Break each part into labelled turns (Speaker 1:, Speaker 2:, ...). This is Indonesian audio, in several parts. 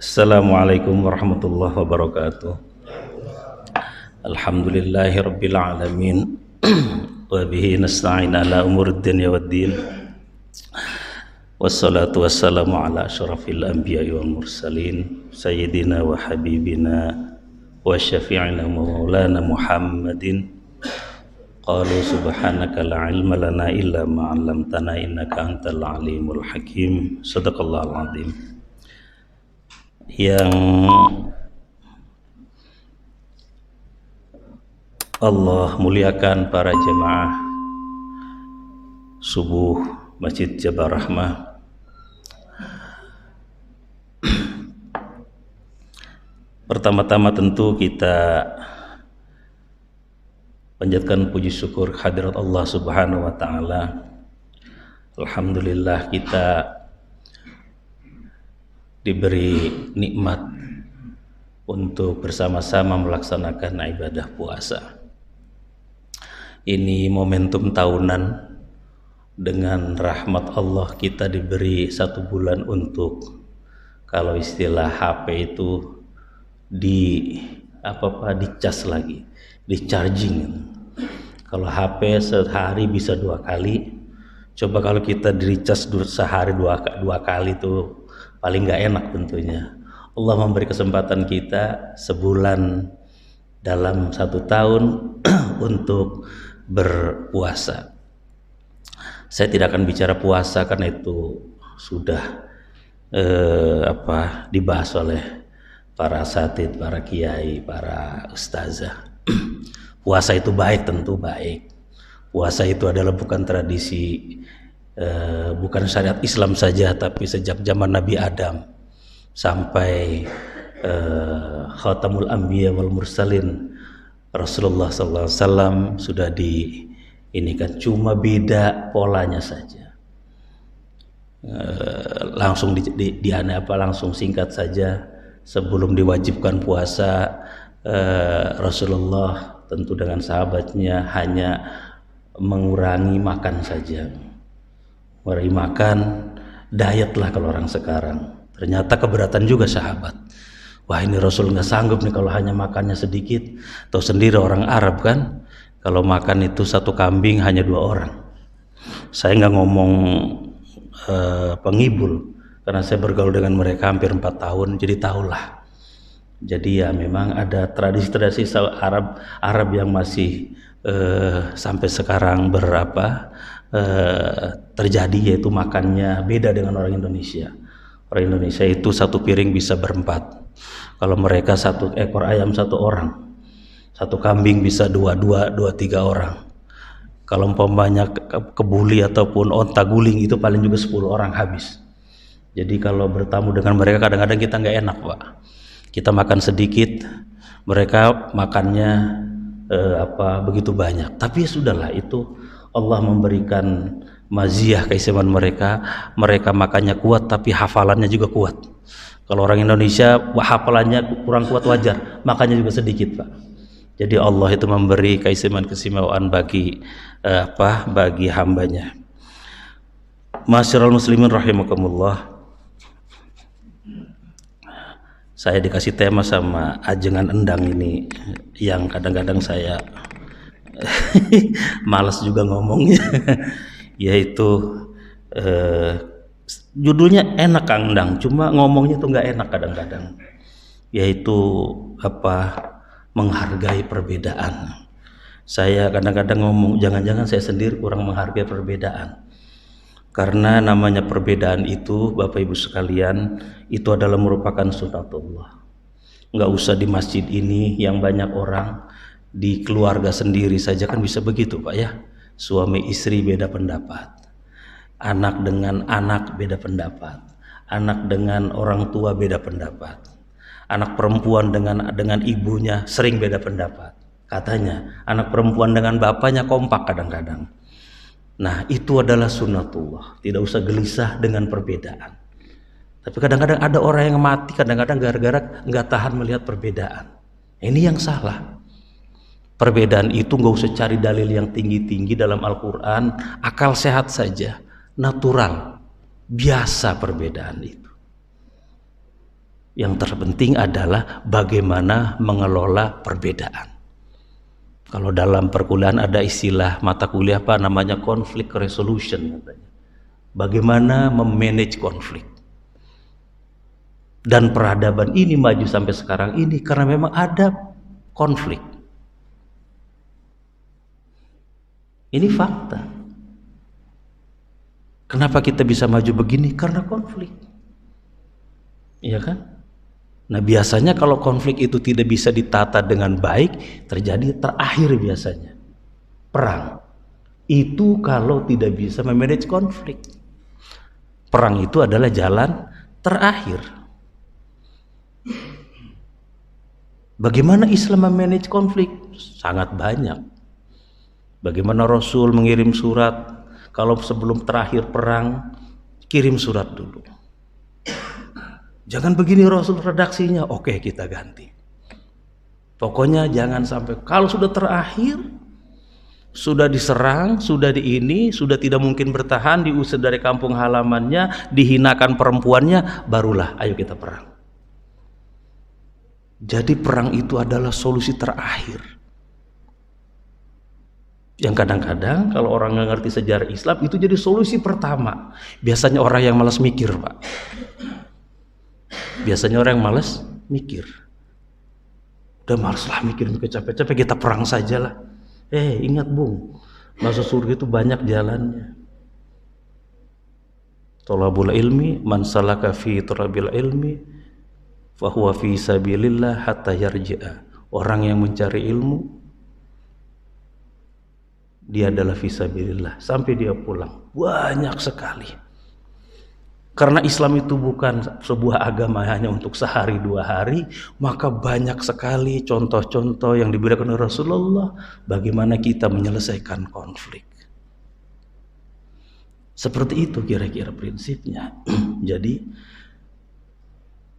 Speaker 1: Assalamualaikum warahmatullahi wabarakatuh. Alhamdulillahi rabbil alamin. Wa bihi nasta'in ala umuri dunya waddin. Wassalatu wassalamu ala asyrafil anbiya'i wal mursalin sayyidina wa habibina wa syafi'ina maulana Muhammadin. Qalu subhanaka la ilma lana illa ma 'allamtana innaka antal alimul hakim. Shadaqallahul azim. Yang Allah muliakan para jemaah subuh Masjid Jabar Rahmah. Pertama-tama tentu kita panjatkan puji syukur kehadirat Allah Subhanahu wa taala. Alhamdulillah kita diberi nikmat untuk bersama-sama melaksanakan ibadah puasa. Ini momentum tahunan, dengan rahmat Allah kita diberi 1 bulan untuk, kalau istilah HP itu dicas lagi, di charging. Kalau HP sehari bisa 2 kali, coba kalau kita di-charge sehari 2 kali itu paling nggak enak tentunya. Allah memberi kesempatan kita sebulan dalam 1 tahun untuk berpuasa. Saya tidak akan bicara puasa karena itu sudah dibahas oleh para asatidz, para kiai, para ustazah. Puasa itu baik, tentu baik. Puasa itu adalah bukan tradisi, bukan syariat Islam saja, tapi sejak zaman Nabi Adam sampai Khatamul Anbiya wal Mursalin Rasulullah SAW sudah diinikan, cuma beda polanya saja. Langsung langsung singkat saja, sebelum diwajibkan puasa Rasulullah tentu dengan sahabatnya hanya mengurangi makan saja. Mengurangi makan, diet lah kalau orang sekarang. Ternyata keberatan juga sahabat. Wah, ini Rasul nggak sanggup nih kalau hanya makannya sedikit. Tahu sendiri orang Arab kan, kalau makan itu 1 kambing hanya 2 orang. Saya nggak ngomong penghibul, karena saya bergaul dengan mereka hampir 4 tahun, jadi tahulah. Jadi ya memang ada tradisi-tradisi Arab yang masih sampai sekarang terjadi, yaitu makannya beda dengan orang Indonesia. Orang Indonesia itu 1 piring bisa ber4. Kalau mereka 1 ekor ayam 1 orang, 1 kambing bisa 2-3 orang. Kalau umpamanya kebuli ataupun onta guling itu paling juga 10 orang habis. Jadi kalau bertamu dengan mereka kadang-kadang kita nggak enak, Pak. Kita makan sedikit, mereka makannya begitu banyak. Tapi ya sudahlah, itu Allah memberikan maziyah keistimewaan mereka. Mereka makannya kuat tapi hafalannya juga kuat. Kalau orang Indonesia hafalannya kurang kuat, wajar, makannya juga sedikit, Pak. Jadi Allah itu memberi keistimewaan bagi bagi hambanya. Masyarul muslimin rahimakumullah. Saya dikasih tema sama ajengan endang ini yang kadang-kadang saya malas juga ngomongnya. Yaitu judulnya enak Kang Endang, cuma ngomongnya tuh nggak enak kadang-kadang. Yaitu menghargai perbedaan. Saya kadang-kadang ngomong, jangan-jangan saya sendiri kurang menghargai perbedaan. Karena namanya perbedaan itu, Bapak Ibu sekalian, itu adalah merupakan sunnatullah. Nggak usah di masjid ini yang banyak orang, di keluarga sendiri saja kan bisa begitu, Pak ya. Suami istri beda pendapat, anak dengan anak beda pendapat, anak dengan orang tua beda pendapat, anak perempuan dengan ibunya sering beda pendapat. Katanya anak perempuan dengan bapaknya kompak kadang-kadang. Nah, itu adalah sunnatullah. Tidak usah gelisah dengan perbedaan. Tapi kadang-kadang ada orang yang mati kadang-kadang gara-gara nggak tahan melihat perbedaan. Ini yang salah. Perbedaan itu nggak usah cari dalil yang tinggi-tinggi dalam Al-Quran. Akal sehat saja, natural, biasa perbedaan itu. Yang terpenting adalah bagaimana mengelola perbedaan. Kalau dalam perkuliahan ada istilah mata kuliah apa namanya conflict resolution katanya. Bagaimana memanage konflik. Dan peradaban ini maju sampai sekarang ini karena memang ada konflik. Ini fakta. Kenapa kita bisa maju begini? Karena konflik. Iya kan? Nah biasanya kalau konflik itu tidak bisa ditata dengan baik, terjadi terakhir biasanya perang. Itu kalau tidak bisa memanage konflik. Perang itu adalah jalan terakhir. Bagaimana Islam memanage konflik? Sangat banyak. Bagaimana Rasul mengirim surat, kalau sebelum terakhir perang, kirim surat dulu. Jangan begini Rasul redaksinya, oke kita ganti. Pokoknya jangan sampai, kalau sudah terakhir, sudah diserang, sudah sudah tidak mungkin bertahan, diusir dari kampung halamannya, dihinakan perempuannya, barulah ayo kita perang. Jadi perang itu adalah solusi terakhir. Yang kadang-kadang kalau orang nggak ngerti sejarah Islam itu jadi solusi pertama. Biasanya orang yang malas mikir, Pak. Biasanya orang yang malas mikir. Udah malas lah mikir capek-capek, kita perang sajalah. Ingat Bung, masuk surga itu banyak jalannya. Thalabul ilmi man salaka fi turabil ilmi fahuwa fi sabilillah hatta yarji'a. Orang yang mencari ilmu dia adalah fisabilillah sampai dia pulang. Banyak sekali. Karena Islam itu bukan sebuah agama hanya untuk sehari dua hari, maka banyak sekali contoh-contoh yang diberikan oleh Rasulullah bagaimana kita menyelesaikan konflik. Seperti itu kira-kira prinsipnya. Jadi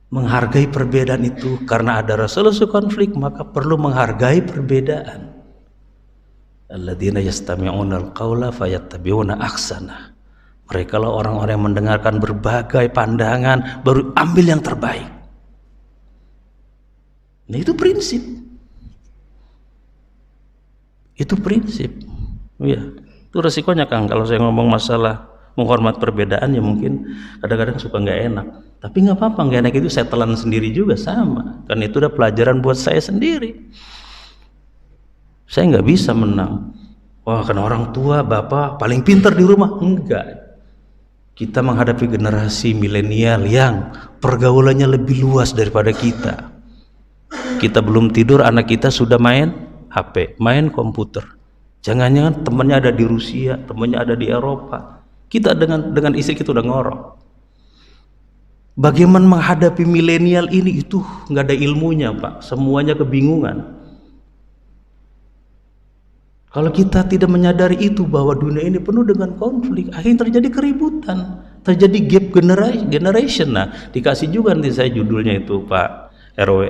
Speaker 1: menghargai perbedaan itu, karena ada resolusi konflik maka perlu menghargai perbedaan. Alladzina yastami'una al-qaula fayattabi'una ahsanah. Mereka lah orang-orang yang mendengarkan berbagai pandangan baru ambil yang terbaik. Nah itu prinsip. Itu prinsip. Iya, itu resikonya Kang kalau saya ngomong masalah menghormat perbedaan ya mungkin kadang-kadang suka nggak enak. Tapi nggak apa-apa, nggak enak itu saya telan sendiri juga sama. Kan itu udah pelajaran buat saya sendiri. Saya nggak bisa menang. Wah, karena orang tua, bapak paling pintar di rumah. Enggak. Kita menghadapi generasi milenial yang pergaulannya lebih luas daripada kita. Kita belum tidur, anak kita sudah main HP, main komputer. Jangan-jangan temannya ada di Rusia, temannya ada di Eropa. Kita dengan istri kita udah ngorok. Bagaimana menghadapi milenial ini itu nggak ada ilmunya Pak. Semuanya kebingungan. Kalau kita tidak menyadari itu bahwa dunia ini penuh dengan konflik, akhirnya terjadi keributan, terjadi gap generation. Nah, dikasih juga nanti saya judulnya itu Pak RW,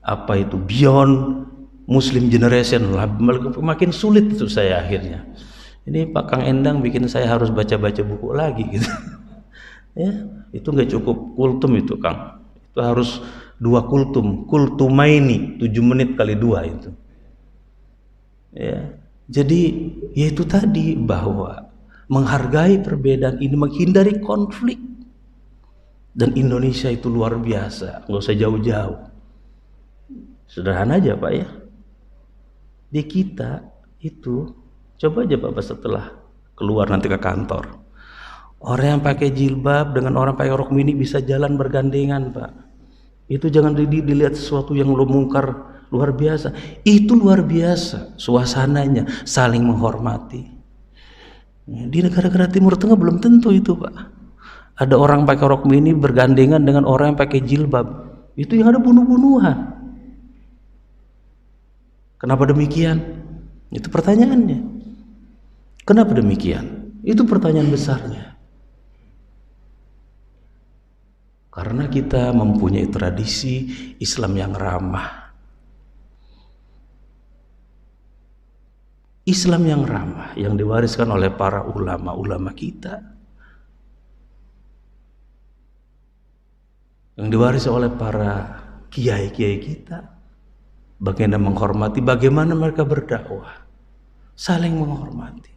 Speaker 1: apa itu Beyond Muslim Generation. Makin sulit itu saya akhirnya. Ini Pak Kang Endang bikin saya harus baca-baca buku lagi gitu. Ya, itu nggak cukup kultum itu Kang. Itu harus 2 kultum, kultumaini 7 menit kali 2 itu. Ya. Jadi yaitu tadi bahwa menghargai perbedaan ini, menghindari konflik. Dan Indonesia itu luar biasa, nggak usah jauh-jauh. Sederhana aja Pak ya. Di kita itu, coba aja Bapak setelah keluar nanti ke kantor. Orang yang pakai jilbab dengan orang pakai rok mini bisa jalan bergandengan Pak. Itu jangan dilihat sesuatu yang lo mungkar. Luar biasa, itu luar biasa suasananya, saling menghormati. Di negara-negara Timur Tengah belum tentu itu Pak. Ada orang pakai rok mini bergandengan dengan orang yang pakai jilbab, itu yang ada bunuh-bunuhan. Kenapa demikian? Itu pertanyaannya. Kenapa demikian? Itu pertanyaan besarnya. Karena kita mempunyai tradisi Islam yang ramah. Islam yang ramah yang diwariskan oleh para ulama-ulama kita. yang diwarisi oleh para kiai-kiai kita. Bagaimana menghormati, bagaimana mereka berdakwah, saling menghormati.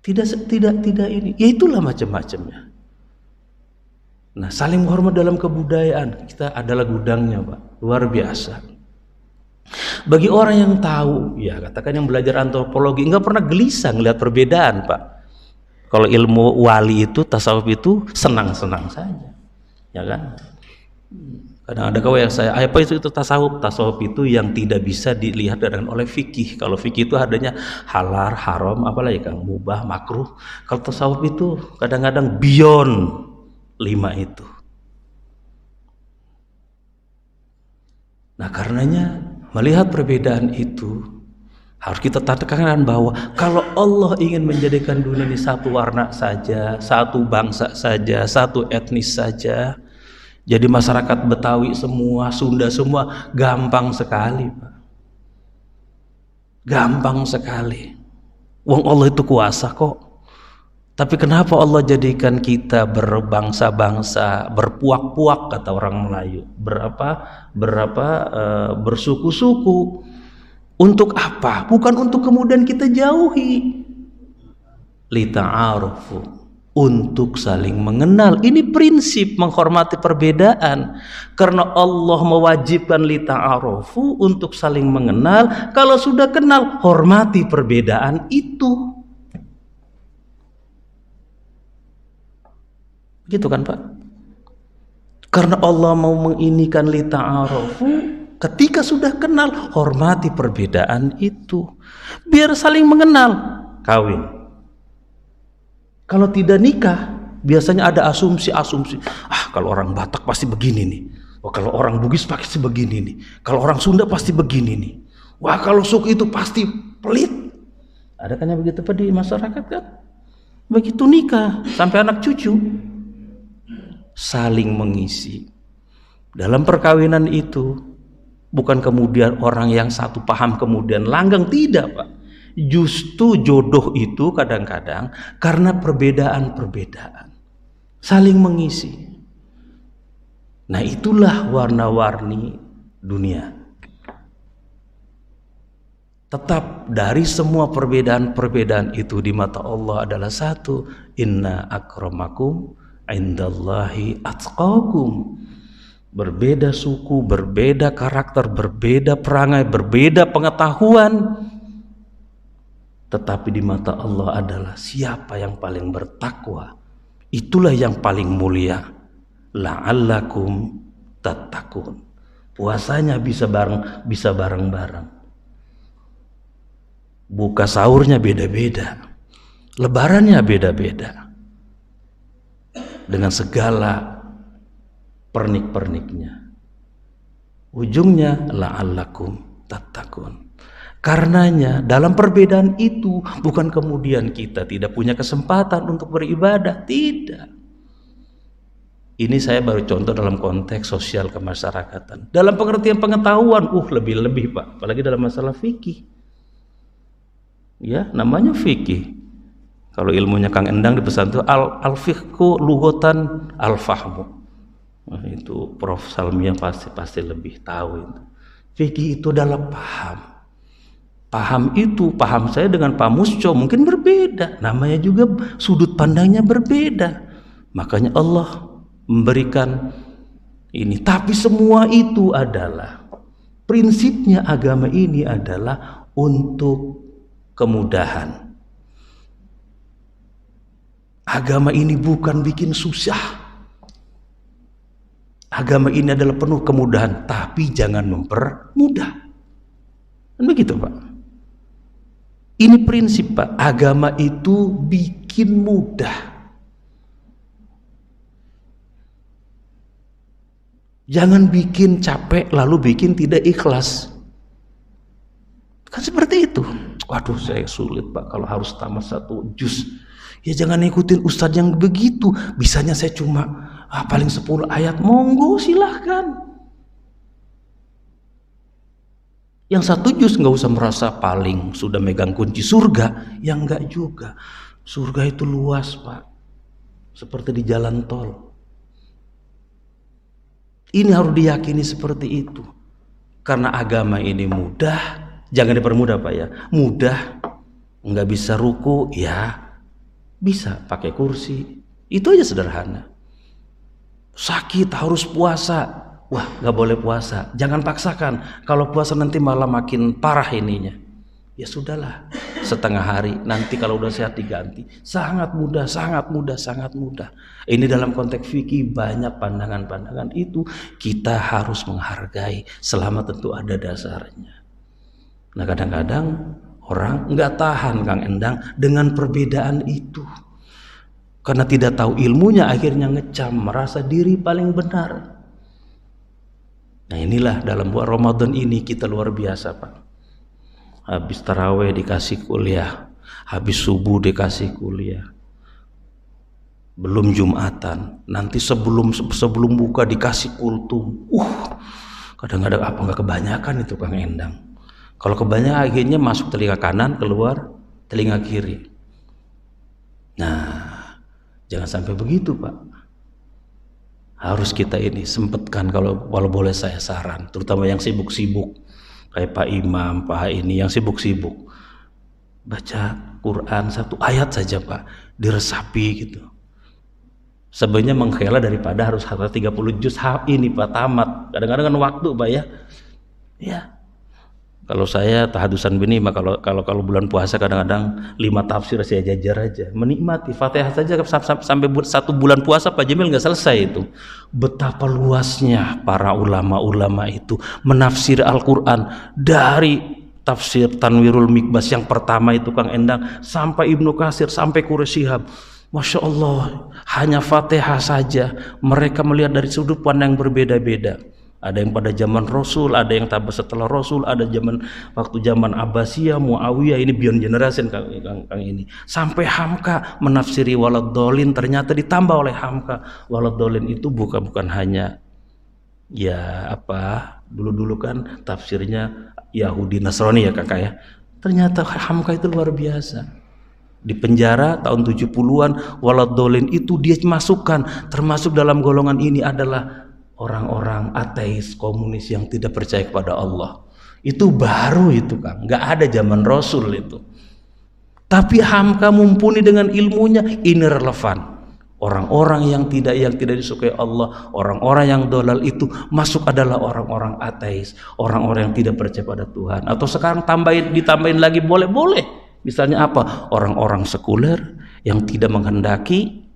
Speaker 1: Tidak ini, ya itulah macam-macamnya. Nah, saling menghormat dalam kebudayaan kita adalah gudangnya, Pak, luar biasa. Bagi orang yang tahu, ya katakan yang belajar antropologi, nggak pernah gelisah ngelihat perbedaan, Pak. Kalau ilmu wali itu, tasawuf itu senang-senang saja, ya kan? Kadang ada kawan yang saya, apa itu tasawuf? Tasawuf itu yang tidak bisa dilihat oleh fikih. Kalau fikih itu adanya halal, haram, apalagi kan mubah, makruh. Kalau tasawuf itu kadang-kadang beyond 5 itu. Nah, karenanya melihat perbedaan itu harus kita tekankan bahwa kalau Allah ingin menjadikan dunia ini satu warna saja, satu bangsa saja, satu etnis saja, jadi masyarakat Betawi semua, Sunda semua, gampang sekali, Pak. Gampang sekali. Wong Allah itu kuasa kok. Tapi kenapa Allah jadikan kita berbangsa-bangsa, berpuak-puak kata orang Melayu, bersuku-suku. Untuk apa? Bukan untuk kemudian kita jauhi. Lita'arufu, untuk saling mengenal. Ini prinsip menghormati perbedaan. Karena Allah mewajibkan lita'arufu, untuk saling mengenal. Kalau sudah kenal, hormati perbedaan itu. Gitu kan, Pak? Karena Allah mau menginikan lita'arufu, ketika sudah kenal, hormati perbedaan itu. Biar saling mengenal, kawin. Kalau tidak nikah, biasanya ada asumsi-asumsi. Kalau orang Batak pasti begini nih. Wah, kalau orang Bugis pasti begini nih. Kalau orang Sunda pasti begini nih. Wah, kalau suku itu pasti pelit. Ada kan yang begitu, Pak, di masyarakat kan? Begitu nikah, sampai anak cucu. Saling mengisi. Dalam perkawinan itu, bukan kemudian orang yang satu paham kemudian langgeng, tidak, Pak. Justru jodoh itu kadang-kadang karena perbedaan-perbedaan, saling mengisi. Nah, itulah warna-warni dunia. Tetap dari semua perbedaan-perbedaan itu di mata Allah adalah satu, inna akramakum indallahi atqakum. Berbeda suku, berbeda karakter, berbeda perangai, berbeda pengetahuan, tetapi di mata Allah adalah siapa yang paling bertakwa, itulah yang paling mulia. La'allakum tattaqun. Puasanya bisa bareng-bareng. Buka sahurnya beda-beda. Lebarannya beda-beda. Dengan segala pernik-perniknya. Ujungnya la'allakum tattaqun. Karenanya dalam perbedaan itu bukan kemudian kita tidak punya kesempatan untuk beribadah, tidak. Ini saya baru contoh dalam konteks sosial kemasyarakatan. Dalam pengertian pengetahuan, lebih-lebih, Pak, apalagi dalam masalah fikih. Ya, namanya fikih. Kalau ilmunya Kang Endang di pesantren al-fiqhu lughatan al-fahmu. Nah, itu Prof Salmia pasti lebih tahu itu. Fikih itu adalah paham. Paham saya dengan Pak Musco mungkin berbeda. Namanya juga sudut pandangnya berbeda. Makanya Allah memberikan ini. Tapi semua itu adalah prinsipnya agama ini adalah untuk kemudahan. Agama ini bukan bikin susah. Agama ini adalah penuh kemudahan, tapi jangan mempermudah. Kan begitu, Pak? Ini prinsip, Pak. Agama itu bikin mudah. Jangan bikin capek lalu bikin tidak ikhlas. Kan seperti itu. Waduh, saya sulit, Pak, kalau harus tamat 1 juz. Ya jangan ikutin ustadz yang begitu. Bisanya saya cuma paling 10 ayat. Monggo, silahkan. Yang 1 juz nggak usah merasa paling sudah megang kunci surga. Yang nggak juga. Surga itu luas, Pak. seperti di jalan tol. Ini harus diyakini seperti itu. Karena agama ini mudah, jangan dipermudah Pak ya. Mudah, nggak bisa ruku, ya bisa pakai kursi. Itu aja sederhana. Sakit harus puasa, wah nggak boleh puasa. Jangan paksakan. Kalau puasa nanti malah makin parah ininya. Ya sudahlah, setengah hari, nanti kalau udah sehat diganti. Sangat mudah, sangat mudah, sangat mudah. Ini dalam konteks fikih banyak pandangan-pandangan itu kita harus menghargai selama tentu ada dasarnya. Nah kadang-kadang orang nggak tahan Kang Endang dengan perbedaan itu. Karena tidak tahu ilmunya akhirnya ngecam, merasa diri paling benar. Nah inilah dalam bulan Ramadan ini kita luar biasa Pak. Habis taraweh dikasih kuliah, habis subuh dikasih kuliah, belum Jumatan, nanti sebelum buka dikasih kultum. Kadang-kadang apa nggak kebanyakan itu Kang Endang. Kalau kebanyakan akhirnya masuk telinga kanan, keluar telinga kiri. Nah jangan sampai begitu Pak. Harus kita ini sempatkan, kalau boleh saya saran, terutama yang sibuk-sibuk kayak Pak Imam, Pak ini yang sibuk-sibuk, baca Quran satu ayat saja Pak, diresapi gitu. Sebenarnya menghela daripada harus 30 juz ini Pak tamat. Kadang-kadang kan waktu Pak ya. Ya. Kalau saya tahadusan bini mah kalau bulan puasa kadang-kadang 5 tafsir saya jajar aja. Menikmati Fatihah saja sampai 1 bulan puasa Pak Jamil nggak selesai itu. Betapa luasnya para ulama-ulama itu menafsir Al-Qur'an dari tafsir Tanwirul Mikbas yang pertama itu Kang Endang sampai Ibnu Katsir sampai Quraisy Shihab. Masya Allah, hanya Fatihah saja mereka melihat dari sudut pandang yang berbeda-beda. Ada yang pada zaman Rasul, ada yang tabat setelah Rasul, ada waktu zaman Abbasiyah, Muawiyah, ini beyond generation Kang ini. Sampai Hamka menafsiri waladhdallin, ternyata ditambah oleh Hamka. Waladhdallin itu bukan hanya ya apa, dulu kan tafsirnya Yahudi Nasrani ya Kakak ya. Ternyata Hamka itu luar biasa. Di penjara tahun 70-an, waladhdallin itu dia masukkan, termasuk dalam golongan ini adalah orang-orang ateis, komunis yang tidak percaya kepada Allah. Itu baru itu Kang, nggak ada zaman Rasul itu. Tapi Hamka mumpuni dengan ilmunya, ini relevan. Orang-orang yang tidak disukai Allah, orang-orang yang dolal itu masuk adalah orang-orang ateis, orang-orang yang tidak percaya pada Tuhan. Atau sekarang ditambahin lagi boleh. Misalnya apa? Orang-orang sekuler yang tidak menghendaki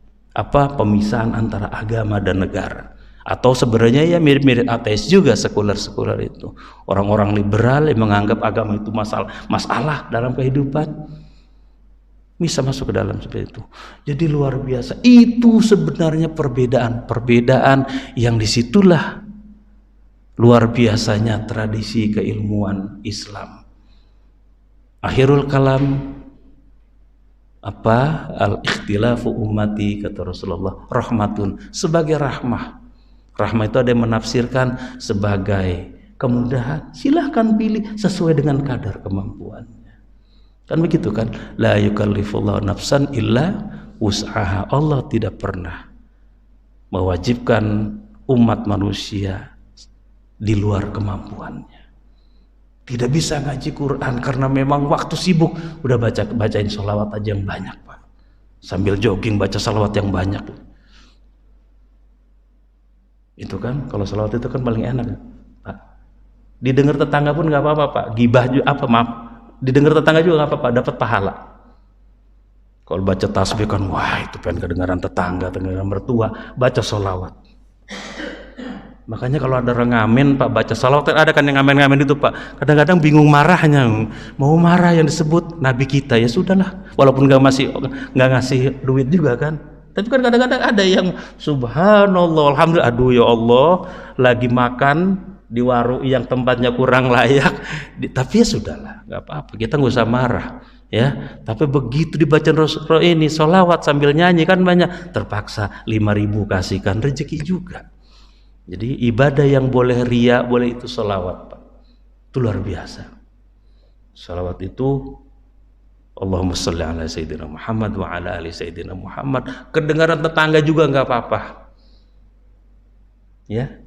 Speaker 1: pemisahan antara agama dan negara. Atau sebenarnya ya mirip-mirip ateis juga sekuler itu. Orang-orang liberal yang menganggap agama itu masalah dalam kehidupan bisa masuk ke dalam seperti itu. Jadi luar biasa. Itu sebenarnya perbedaan yang disitulah luar biasanya tradisi keilmuan Islam. Akhirul kalam al-ikhtilafu ummati kata Rasulullah rahmatun, sebagai rahmah. Rahmah itu ada yang menafsirkan sebagai kemudahan. Silahkan pilih sesuai dengan kadar kemampuannya. Kan begitu kan? La yukallifullahu nafsan illa wus'aha. Allah tidak pernah mewajibkan umat manusia di luar kemampuannya. Tidak bisa ngaji Quran karena memang waktu sibuk. Udah bacain sholawat aja yang banyak Pak. Sambil jogging baca sholawat yang banyak. Itu kan kalau sholawat itu kan paling enak Pak. Didengar tetangga pun nggak apa-apa Pak. Gibah juga didengar tetangga juga nggak apa-apa, dapat pahala. Kalau baca tasbih kan wah itu pengen kedengaran tetangga, kedengaran mertua, baca sholawat. Makanya kalau ada orang ngamen Pak baca sholawat, ada kan yang ngamen-ngamen itu Pak. Kadang-kadang bingung marahnya, mau marah yang disebut Nabi kita, ya sudahlah. Walaupun nggak ngasih duit juga kan. Tapi kan kadang-kadang ada yang subhanallah, alhamdulillah, aduh ya Allah, lagi makan di warung yang tempatnya kurang layak, tapi ya sudahlah, nggak apa-apa, kita nggak usah marah, ya. Tapi begitu dibaca Rasul ini sholawat sambil nyanyi kan banyak, terpaksa 5.000 kasihkan, rezeki juga. Jadi ibadah yang boleh riya, boleh itu sholawat Pak, itu luar biasa. Sholawat itu Allahumma sholli ala Sayyidina Muhammad wa ala ali Sayyidina Muhammad. Kedengaran tetangga juga nggak apa-apa. Ya.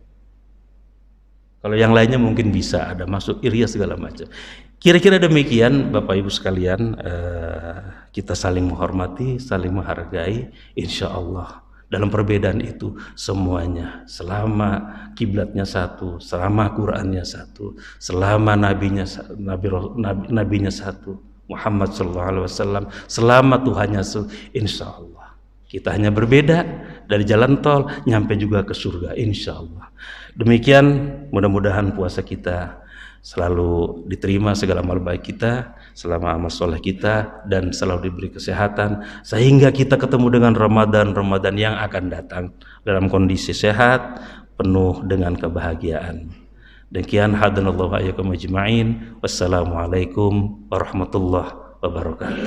Speaker 1: Kalau yang lainnya mungkin bisa ada masuk iria segala macam. Kira-kira demikian Bapak Ibu sekalian, kita saling menghormati, saling menghargai, insya Allah. Dalam perbedaan itu semuanya, selama kiblatnya satu, selama Qur'annya satu, selama nabinya satu, Muhammad SAW, selama Tuhannya satu, insya Allah. Kita hanya berbeda dari jalan tol, nyampe juga ke surga, insya Allah. Demikian, mudah-mudahan puasa kita selalu diterima segala amal baik kita, selama amal soleh kita, dan selalu diberi kesehatan, sehingga kita ketemu dengan Ramadan yang akan datang dalam kondisi sehat, penuh dengan kebahagiaan. Demikian, hadanallahu ayyakum ajma'in. Wassalamualaikum warahmatullahi wabarakatuh.